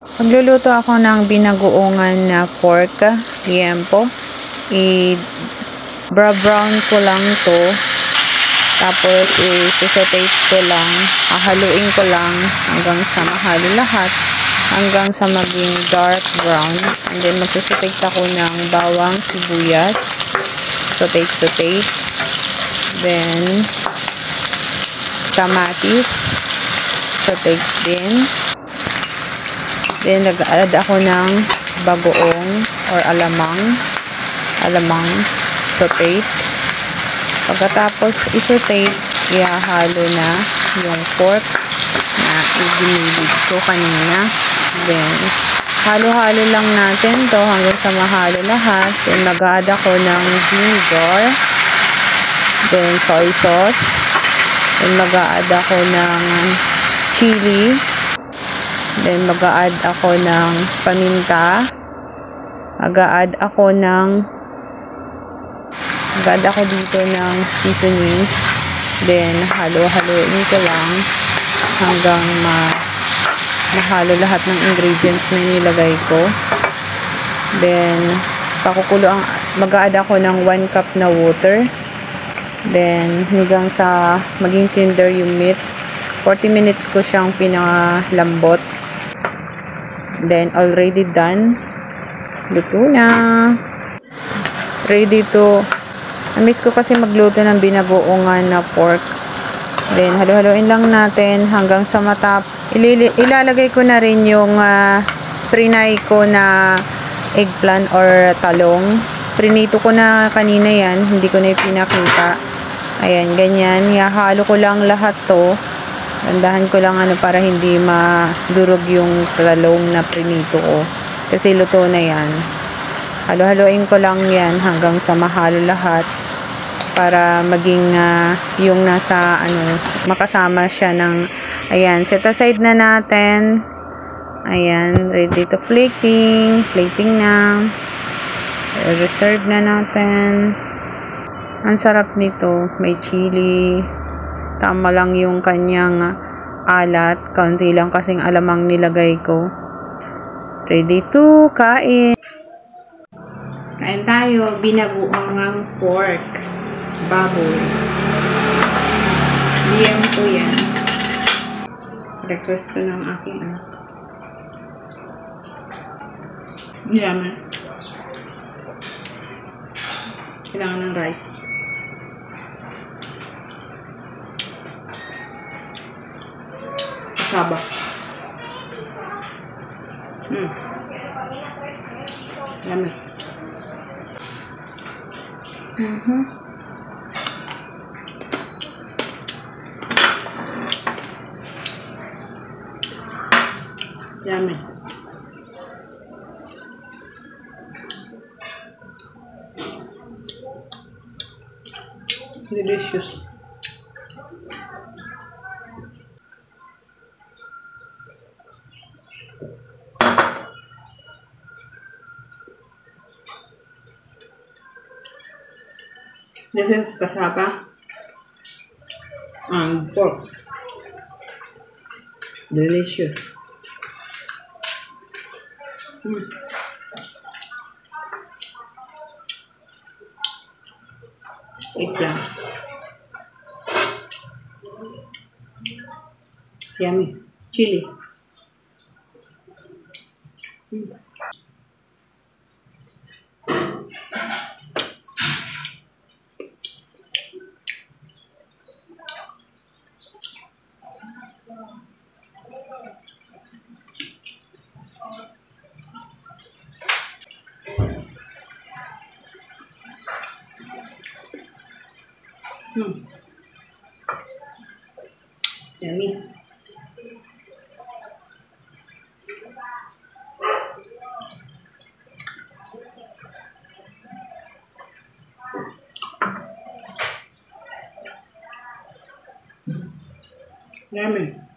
Magluluto ako ng binagoongan na pork liempo. I-brown ko lang to. Tapos i-saute ko lang. Hahaluin ko lang hanggang sa mahalo lahat. Hanggang sa maging dark brown. And then magsasaute ako ng bawang, sibuyas. Saute. Then kamatis. Saute din. Then, nag-add ako ng bagoong or alamang, saute. Pagkatapos i-saute, ihahalo na yung pork na i-ginilig ko kanina. Then, halo-halo lang natin to hanggang sa mahalo lahat. Then, mag-add ako ng vinegar. Then, soy sauce. Then, mag-add ako ng chili. Then, mag-a-add ako ng paminta. Mag-a-add ako dito ng seasonings. Then, halo-haloin ko lang hanggang mahalo lahat ng ingredients na nilagay ko. Then, mag-a-add ako ng 1 cup na water. Then, hanggang sa maging tender yung meat. 40 minutes ko siyang pinalambot. Then, already done. Luto na. Ready to. Na-miss ko kasi magluto ng binagoongan na pork. Then, halo-haloin lang natin hanggang sa ilalagay ko na rin yung prinay ko na eggplant or talong. Prinito ko na kanina yan. Hindi ko na ipinakita. Ayan, ganyan. Ihahalo ko lang lahat to. Gandahan ko lang para hindi madurog yung talong na prinito ko. Kasi luto na yan. Halo-haloin ko lang yan hanggang sa mahalo lahat. Para maging yung nasa makasama siya ng ayan. Set aside na natin. Ayan. Ready to plating. Plating na. Reserve na natin. Ang sarap nito. May chili. Tama lang yung kanyang alat. Kaunti lang kasing alamang nilagay ko. Ready to kain. Kain tayo. Binagoongang pork. Baboy. Liempo yan. Request ko ng aking anak. Yaman. Kailangan ng rice. Saba. Yummy. Yummy. Delicious. This is cassava and pork. Delicious. Eggplant. Yummy. Chili. Yummy. Yummy.